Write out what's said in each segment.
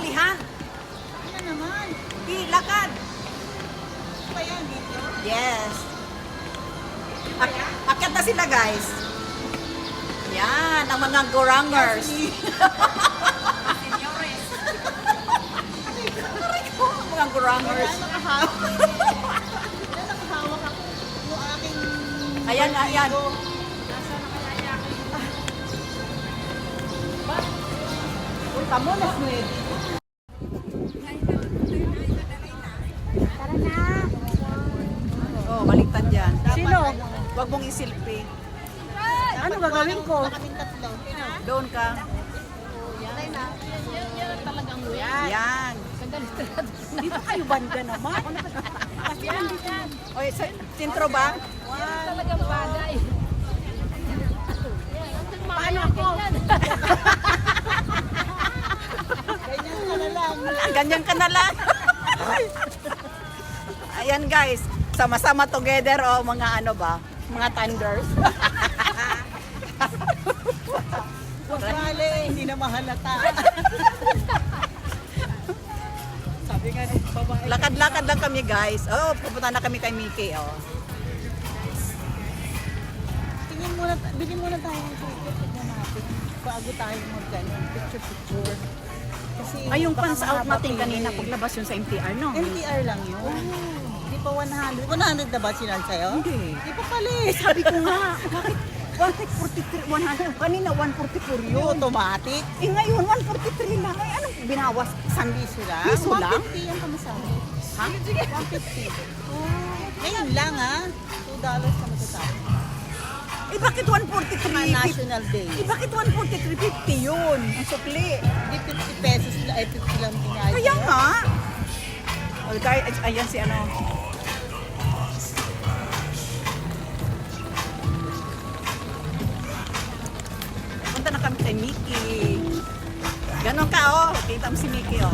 bilihan. Ano naman? Di, lakad. Pa yan dito? Yes. Akyat na sila, guys. Yan, ang mga gorangers. Mga gorangers. Nakahawak ako. Yung aking... Ayan, ayan. Uy, tamo na sweet. Tara na. Oh, baliktad yan. Sino? Huwag mong isilpi. Ano gagawin ko? Kaming tatlo. Doon ka. Yan talagang yan. Yan. Dito kayo banda naman. Kasi nandito. Oy, sintro ba? Yan talagang bagay. Paano ako? Ganyan ka na lang. Ganyan ka na lang. Ayan, guys. Sama-sama together, oh, mga ano ba? Mga thunders. Bale, hindi na mahalata. Sabi nga ng babae. Lakad-lakad lang kami, guys. Oh, pupunta na kami kay Mickey, oh. Tingin muna, bilhin muna tayo ng ticket. Tignan natin. Bago tayo mag-ganun. Picture. Kasi Ay, yung baka pants out natin makapili. kanina, paglabas yun sa MTR, no? MTR lang yun. Hindi pa 100. 100 na ba sinan sa'yo? Hindi. Hindi pa pala eh. Sabi ko nga, bakit 143, 100? Kanina 144 Yung yun. automatic. Eh ngayon, 143 lang. Ay, anong binawas? Piso lang. Piso lang? 150 yung pamasahe. Ha? 150. Ngayon lang ha. $2 na matatapos. Eh, bakit 143? Mga National Day. Eh, bakit 143.50 yun? Ang sukli. Hindi 50 pesos lang. Ay, 50 lang pinayos. Kaya nga. Oh, guys, ayan si ano. Punta na kami kay Mickey. Ganon ka, oh. Kita mo si Mickey, oh.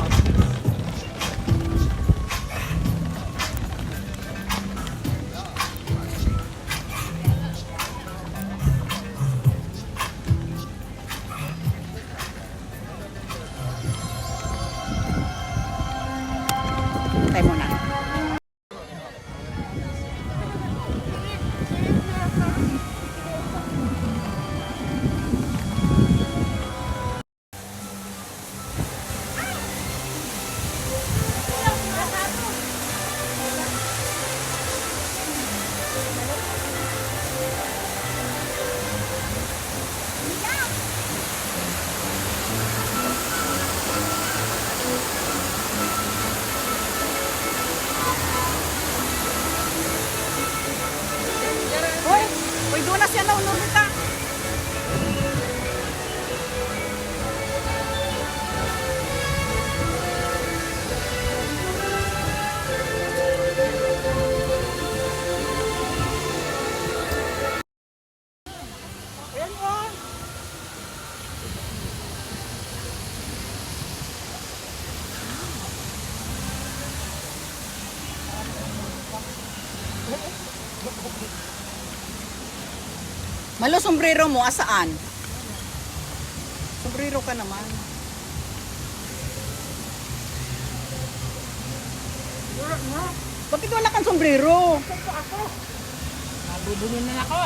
Tayo muna. Hoy, hoy, doon na siya na unurita. Ayan mo. Malo, sombrero mo, asaan? Sombrero ka naman. Bakit wala kang sombrero? Nabubulin na ako.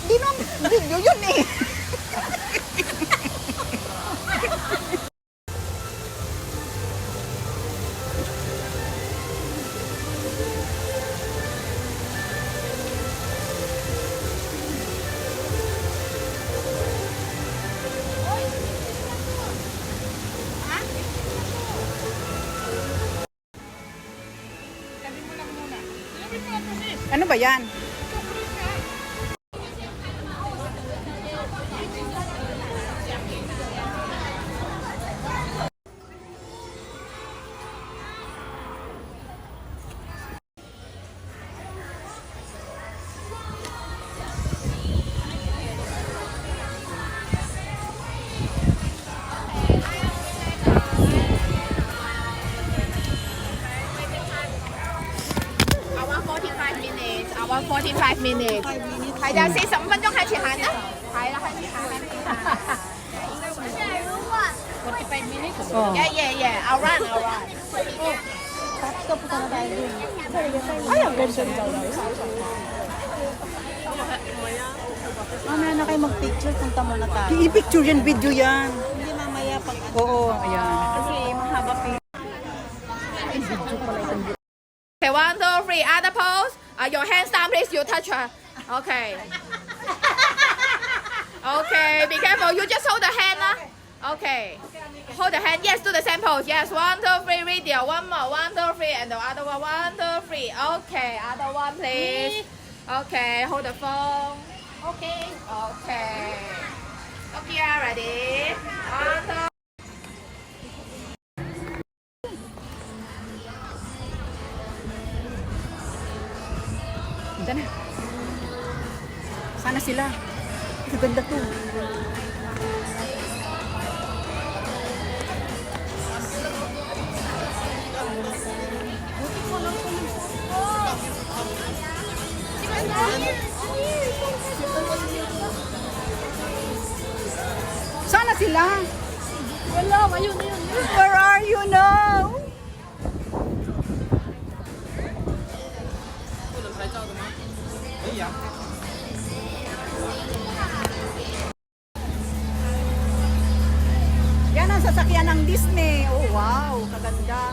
Di naman, video yun eh. Ano ba yan? Our 45 minutes. 係就45分鐘開始行啦。係啦，開始行。45 minutes. Oh. Yeah. I'll run. Tapos na punta na tayo dun. Ay, ang ganda daw. Mamaya na kayo mag-picture, punta muna tayo. I-picture yan, video yan. Hindi mamaya pag Oo, ayan. Kasi mahaba pa yun. Okay, 1, 2, 3. Other pose. Your hands down, please. You touch her. Okay. Okay, be careful. You just hold the hand. Okay. Hold the hand. Yes, do the same pose. Yes, 1, 2, 3. Radio. One more. 1, 2, 3. And the other one. 1, 2, 3. Okay. Other one, please. Okay. Hold the phone. Okay. Okay, ready? 1, 2. Ganda na. Sana sila. Ang ganda to. Sana sila. Wala, ayun. Where are you now? Yan ang sasakyan ng Disney. Oh, wow. Kaganda.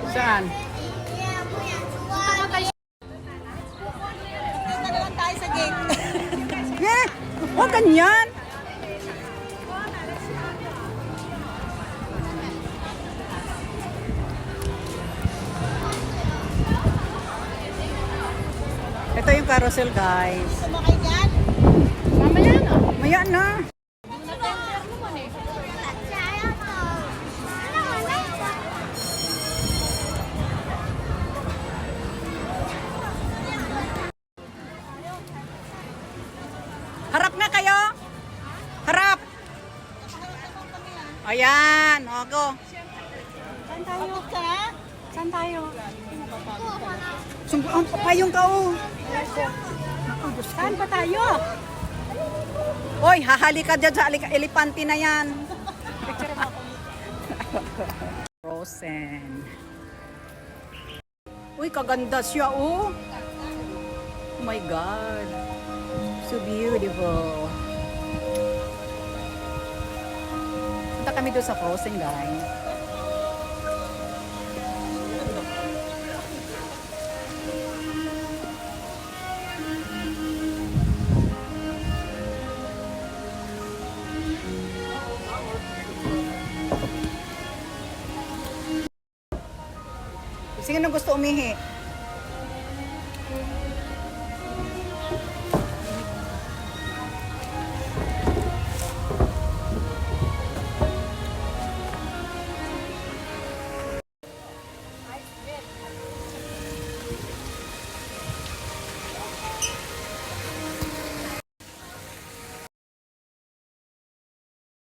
Saan? Punta na lang tayo sa gate. Yeah! Huwag ganyan! Ito yung carousel, guys. Sumakay dyan. Mamaya na. Maya na. Harap na kayo. Harap. Ayan. O, go. Saan tayo? Saan tayo? Ang payong ka, oh. Saan ba tayo? Oy, hahali ka dyan sa elepante na yan. Frozen. Uy, kaganda siya, oh. Oh my God. So beautiful. Punta kami doon sa Frozen, guys. Sino gusto umihi?